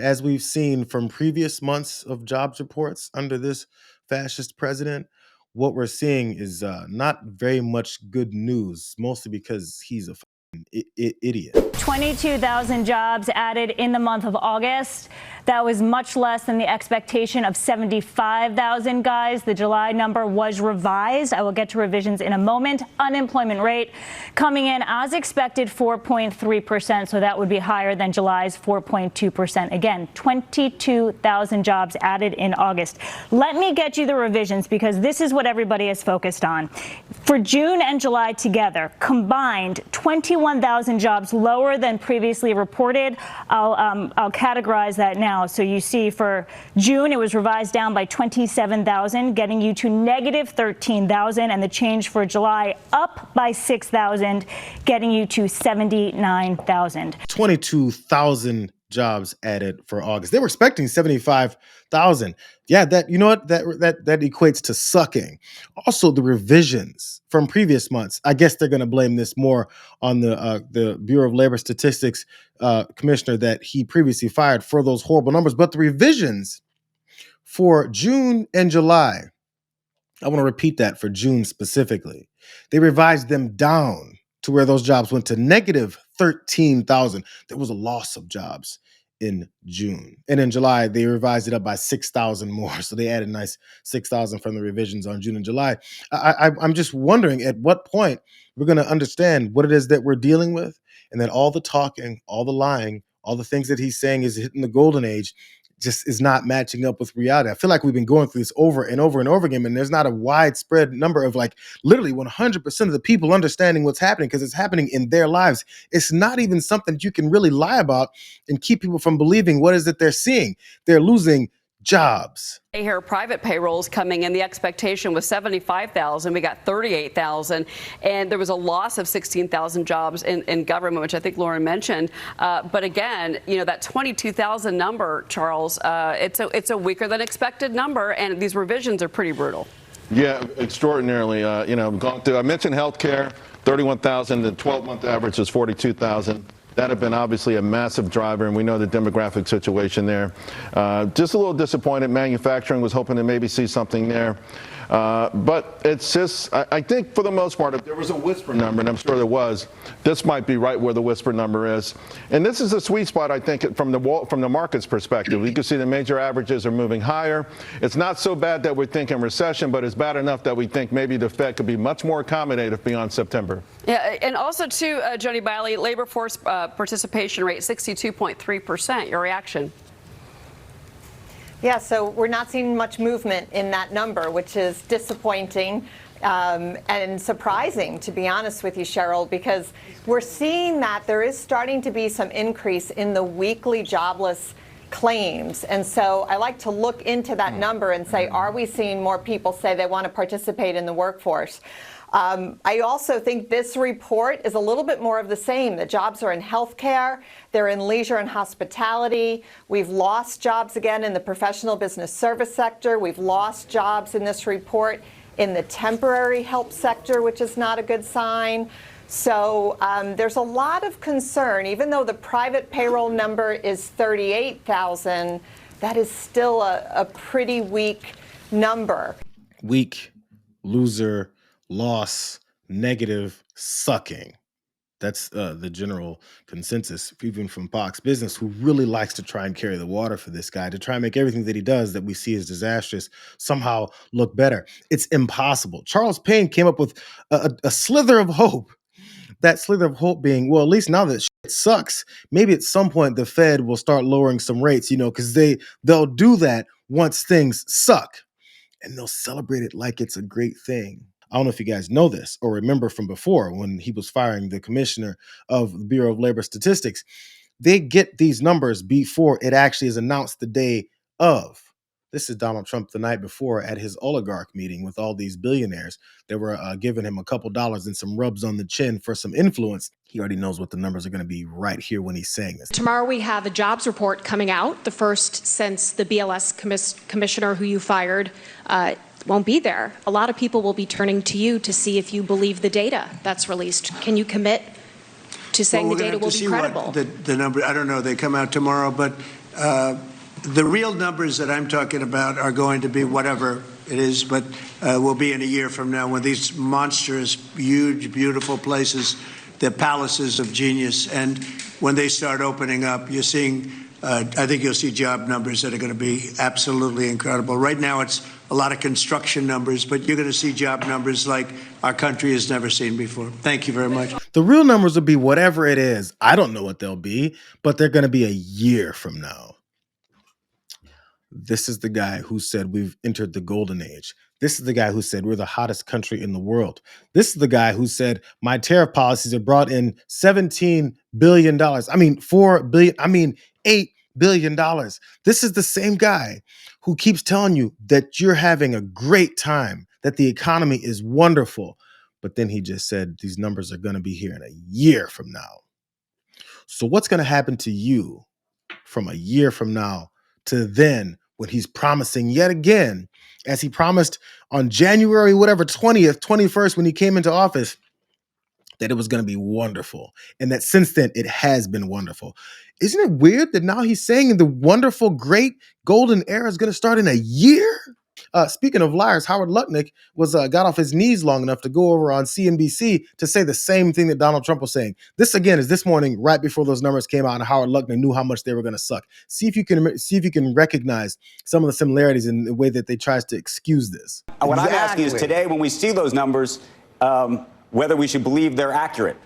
As we've seen from previous months of jobs reports under this fascist president, what we're seeing is not very much good news, mostly because he's a idiot. 22,000 jobs added in the month of August. That was much less than the expectation of 75,000, guys. The July number was revised. I will get to revisions in a moment. Unemployment rate coming in as expected, 4.3%. So that would be higher than July's 4.2%. Again, 22,000 jobs added in August. Let me get you the revisions because this is what everybody is focused on. For June and July together, combined 21,000 jobs lower than previously reported. I'll categorize that now. So you see for June, it was revised down by 27,000, getting you to negative 13,000, and the change for July up by 6,000, getting you to 79,000. 22,000 jobs added for August. They were expecting 75,000. Yeah, that equates to sucking. Also, the revisions from previous months. I guess they're going to blame this more on the Bureau of Labor Statistics commissioner that he previously fired for those horrible numbers. But the revisions for June and July, I want to repeat that for June specifically. They revised them down to where those jobs went to negative 13,000. There was a loss of jobs in June. And in July, they revised it up by 6,000 more. So they added a nice 6,000 from the revisions on June and July. I'm just wondering at what point we're going to understand what it is that we're dealing with, and that all the talking, all the lying, all the things that he's saying is hitting the golden age just is not matching up with reality. I feel like we've been going through this over and over and over again, and there's not a widespread number of like literally 100% of the people understanding what's happening because it's happening in their lives. It's not even something that you can really lie about and keep people from believing what is it they're seeing. They're losing jobs. Here, private payrolls coming in. The expectation was 75,000. We got 38,000. And there was a loss of 16,000 jobs in government, which I think Lauren mentioned. But again, you know, that 22,000 number, Charles, it's a weaker than expected number. And these revisions are pretty brutal. Yeah, extraordinarily. You know, gone through. I mentioned healthcare, 31,000. The 12-month average was 42,000. That had been obviously a massive driver, and we know the demographic situation there. Just a little disappointed. Manufacturing was hoping to maybe see something there. But it's just, I think for the most part, if there was a whisper number, and I'm sure there was, this might be right where the whisper number is. And this is a sweet spot, I think, from the market's perspective. You can see the major averages are moving higher. It's not so bad that we're thinking recession, but it's bad enough that we think maybe the Fed could be much more accommodative beyond September. Yeah, and also, too, Jody Biley, labor force participation rate, 62.3%. Your reaction? Yeah, so we're not seeing much movement in that number, which is disappointing and surprising, to be honest with you, Cheryl, because we're seeing that there is starting to be some increase in the weekly jobless claims. And so I like to look into that number and say, are we seeing more people say they want to participate in the workforce? I also think this report is a little bit more of the same. The jobs are in healthcare, they're in leisure and hospitality. We've lost jobs again in the professional business service sector. We've lost jobs in this report in the temporary help sector, which is not a good sign. So there's a lot of concern. Even though the private payroll number is 38,000, that is still a pretty weak number. Weak, loser, loss, negative, sucking. That's the general consensus, even from Fox Business, who really likes to try and carry the water for this guy, to try and make everything that he does that we see as disastrous somehow look better. It's impossible. Charles Payne came up with a slither of hope. That slither of hope being, well, at least now that shit sucks, maybe at some point the Fed will start lowering some rates, because they'll do that once things suck. And they'll celebrate it like it's a great thing. I don't know if you guys know this or remember from before when he was firing the commissioner of the Bureau of Labor Statistics. They get these numbers before it actually is announced the day of. This is Donald Trump the night before at his oligarch meeting with all these billionaires that were giving him a couple dollars and some rubs on the chin for some influence. He already knows what the numbers are going to be right here when he's saying this. Tomorrow we have a jobs report coming out, the first since the BLS commissioner who you fired won't be there. A lot of people will be turning to you to see if you believe the data that's released. Can you commit to saying the data will be credible? The number, I don't know, they come out tomorrow, but The real numbers that I'm talking about are going to be whatever it is, but will be in a year from now when these monstrous, huge, beautiful places, the palaces of genius, and when they start opening up, you're seeing, I think you'll see job numbers that are going to be absolutely incredible. Right now, it's a lot of construction numbers, but you're going to see job numbers like our country has never seen before. Thank you very much. The real numbers will be whatever it is. I don't know what they'll be, but they're going to be a year from now. This is the guy who said we've entered the golden age. This is the guy who said we're the hottest country in the world. This is the guy who said my tariff policies have brought in $17 billion. I mean, $4 billion. I mean, $8 billion. This is the same guy who keeps telling you that you're having a great time, that the economy is wonderful. But then he just said these numbers are going to be here in a year from now. So what's going to happen to you from a year from now to then, when he's promising yet again, as he promised on January, 20th, 21st, when he came into office, that it was going to be wonderful. And that since then, it has been wonderful. Isn't it weird that now he's saying the wonderful, great golden era is going to start in a year? Speaking of liars, Howard Lutnick got off his knees long enough to go over on CNBC to say the same thing that Donald Trump was saying. This again is this morning, right before those numbers came out, and Howard Lutnick knew how much they were going to suck. See if you can recognize some of the similarities in the way that they tries to excuse this. What I'm asking is today, when we see those numbers, whether we should believe they're accurate.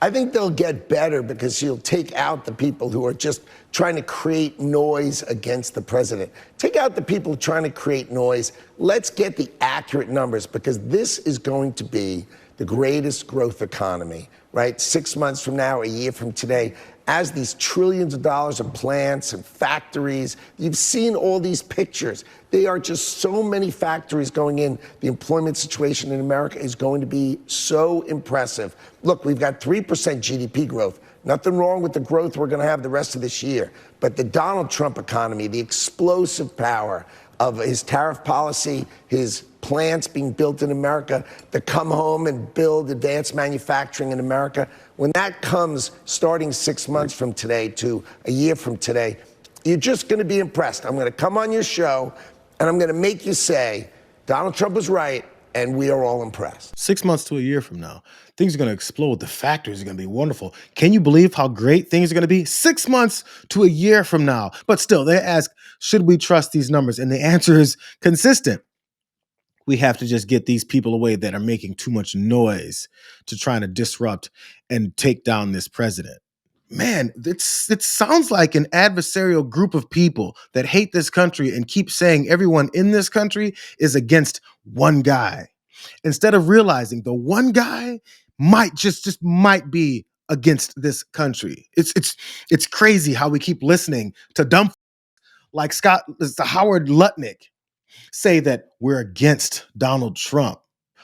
I think they'll get better because he'll take out the people who are just trying to create noise against the president. Take out the people trying to create noise. Let's get the accurate numbers, because this is going to be the greatest growth economy, right? 6 months from now, a year from today, as these trillions of dollars of plants and factories, you've seen all these pictures. They are just so many factories going in. The employment situation in America is going to be so impressive. Look, we've got 3% GDP growth. Nothing wrong with the growth we're going to have the rest of this year. But the Donald Trump economy, the explosive power of his tariff policy, his plants being built in America, to come home and build advanced manufacturing in America, when that comes starting 6 months from today to a year from today, you're just going to be impressed. I'm going to come on your show and I'm going to make you say, Donald Trump was right, and we are all impressed. 6 months to a year from now, things are going to explode. The factories are going to be wonderful. Can you believe how great things are going to be 6 months to a year from now? But still, they ask, should we trust these numbers? And the answer is consistent. We have to just get these people away that are making too much noise to trying to disrupt and take down this president. Man, it sounds like an adversarial group of people that hate this country and keep saying everyone in this country is against one guy, instead of realizing the one guy might just might be against this country. It's crazy how we keep listening to dumb like Howard Lutnick say that we're against Donald Trump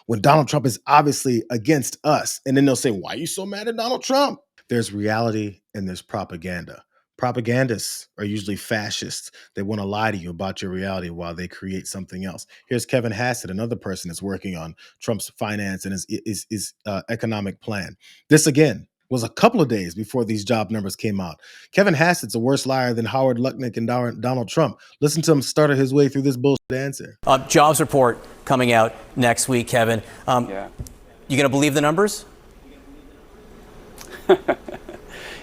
when Donald Trump is obviously against us. And then they'll say, why are you so mad at Donald Trump? There's reality and there's propaganda. Propagandists are usually fascists. They want to lie to you about your reality while they create something else. Here's Kevin Hassett, another person that's working on Trump's finance and his economic plan. This, again, was a couple of days before these job numbers came out. Kevin Hassett's a worse liar than Howard Lutnick and Donald Trump. Listen to him stutter his way through this bullshit answer. Jobs report coming out next week, Kevin. You going to believe the numbers?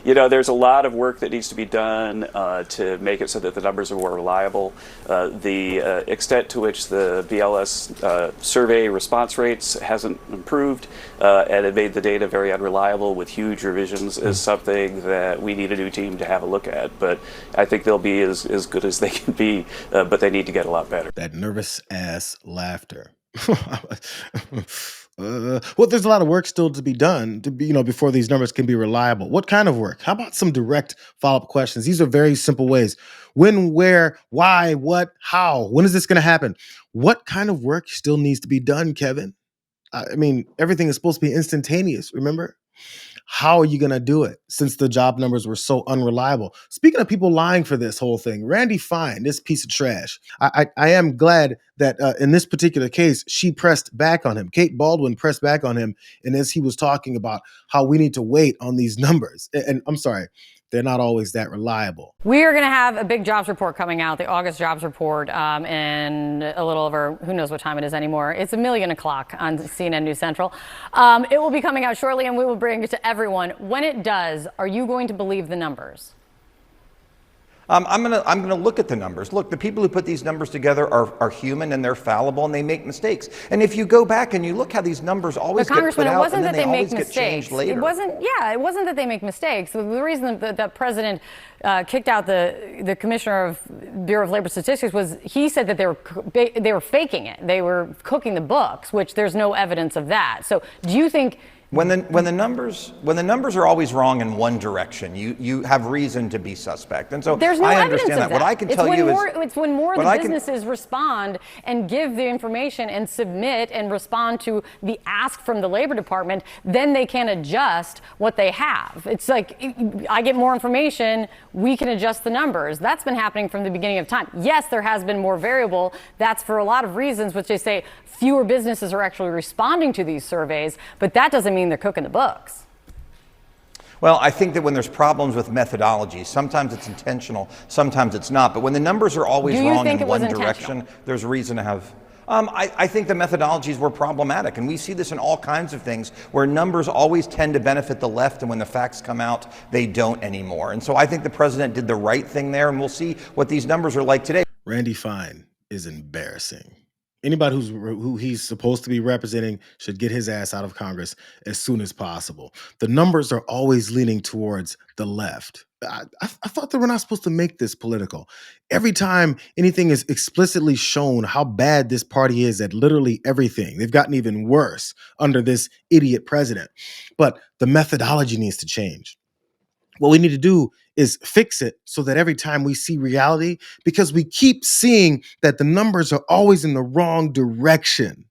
There's a lot of work that needs to be done to make it so that the numbers are more reliable. The extent to which the BLS survey response rates hasn't improved and it made the data very unreliable with huge revisions is something that we need a new team to have a look at. But I think they'll be as good as they can be, but they need to get a lot better. That nervous ass laughter. Well, there's a lot of work still to be done before these numbers can be reliable. What kind of work? How about some direct follow-up questions? These are very simple ways. When, where, why, what, how? When is this going to happen? What kind of work still needs to be done, Kevin? I mean, everything is supposed to be instantaneous, remember? How are you going to do it since the job numbers were so unreliable? Speaking of people lying for this whole thing, Randy Fine, this piece of trash, I am glad that in this particular case, she pressed back on him. Kate Baldwin pressed back on him. And as he was talking about how we need to wait on these numbers, and I'm sorry, they're not always that reliable. We are going to have a big jobs report coming out, the August jobs report, in a little over, who knows what time it is anymore. It's 1:00 on CNN News Central. It will be coming out shortly, and we will bring it to everyone. When it does, are you going to believe the numbers? I'm gonna look at the numbers. Look, the people who put these numbers together are human, and they're fallible, and they make mistakes. And if you go back and you look how these numbers always get put out, and then they always get changed later. It wasn't that they make mistakes. The reason that the president kicked out the commissioner of Bureau of Labor Statistics was he said that they were faking it. They were cooking the books, which there's no evidence of that. So do you think? When the numbers are always wrong in one direction, you have reason to be suspect, and so there's no I evidence understand of that. What I can tell you is it's when more the businesses respond and give the information and submit and respond to the ask from the Labor Department, then they can adjust what they have. It's like I get more information, we can adjust the numbers. That's been happening from the beginning of time. Yes, there has been more variable. That's for a lot of reasons, which they say fewer businesses are actually responding to these surveys, but that doesn't mean they're cooking the books. Well, I think that when there's problems with methodology, sometimes it's intentional, sometimes it's not. But when the numbers are always wrong in one direction, there's reason to have. I think the methodologies were problematic, and we see this in all kinds of things where numbers always tend to benefit the left, and when the facts come out, they don't anymore. And so I think the president did the right thing there, and we'll see what these numbers are like today. Randy Fine is embarrassing. Anybody who he's supposed to be representing should get his ass out of Congress as soon as possible. The numbers are always leaning towards the left. I thought that we're not supposed to make this political. Every time anything is explicitly shown how bad this party is at literally everything, they've gotten even worse under this idiot president. But the methodology needs to change. What we need to do is fix it so that every time we see reality, because we keep seeing that the numbers are always in the wrong direction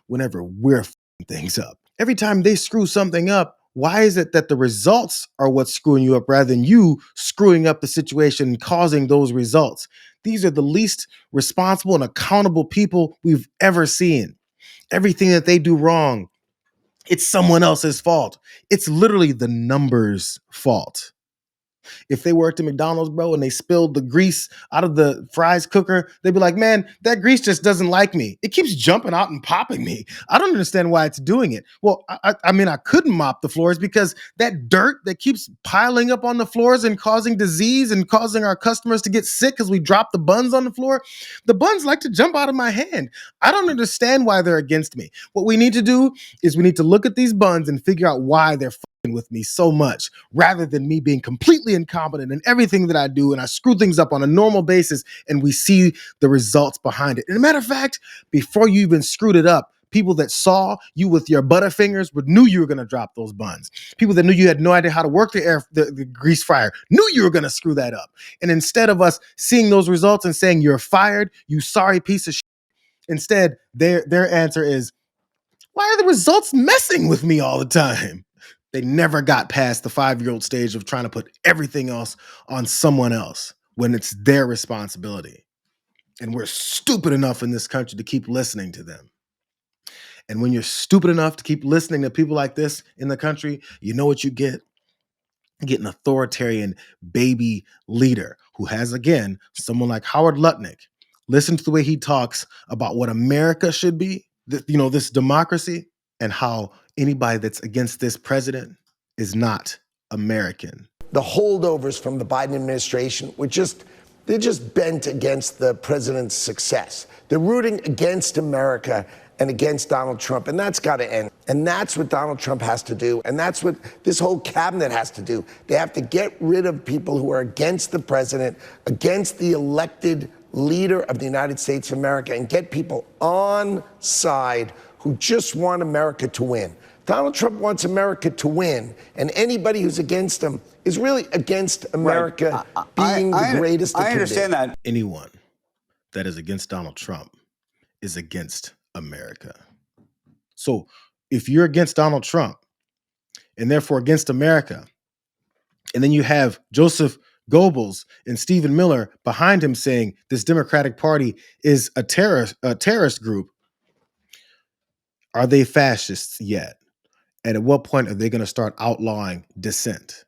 whenever we're f***ing things up. Every time they screw something up, why is it that the results are what's screwing you up rather than you screwing up the situation and causing those results? These are the least responsible and accountable people we've ever seen. Everything that they do wrong, it's someone else's fault. It's literally the numbers' fault. If they worked at McDonald's, bro, and they spilled the grease out of the fries cooker, they'd be like, man, that grease just doesn't like me. It keeps jumping out and popping me. I don't understand why it's doing it. Well, I mean, I couldn't mop the floors because that dirt that keeps piling up on the floors and causing disease and causing our customers to get sick because we drop the buns on the floor, the buns like to jump out of my hand. I don't understand why they're against me. What we need to do is we need to look at these buns and figure out why they're with me so much, rather than me being completely incompetent in everything that I do, and I screw things up on a normal basis, and we see the results behind it. And a matter of fact, before you even screwed it up, people that saw you with your butterfingers knew you were going to drop those buns. People that knew you had no idea how to work the grease fryer knew you were going to screw that up. And instead of us seeing those results and saying you're fired, you sorry piece of shit, instead their answer is, why are the results messing with me all the time? They never got past the 5-year-old stage of trying to put everything else on someone else when it's their responsibility. And we're stupid enough in this country to keep listening to them. And when you're stupid enough to keep listening to people like this in the country, you know what you get? You get an authoritarian baby leader who has, again, someone like Howard Lutnick. Listen to the way he talks about what America should be, this democracy, and how anybody that's against this president is not American. The holdovers from the Biden administration they're just bent against the president's success. They're rooting against America and against Donald Trump, and that's got to end. And that's what Donald Trump has to do, and that's what this whole cabinet has to do. They have to get rid of people who are against the president, against the elected leader of the United States of America, and get people on side who just want America to win. Donald Trump wants America to win, and anybody who's against him is really against America being the greatest it can be. I understand that. Anyone that is against Donald Trump is against America. So if you're against Donald Trump and therefore against America, and then you have Joseph Goebbels and Stephen Miller behind him saying this Democratic Party is a terrorist group, are they fascists yet? And at what point are they going to start outlawing dissent?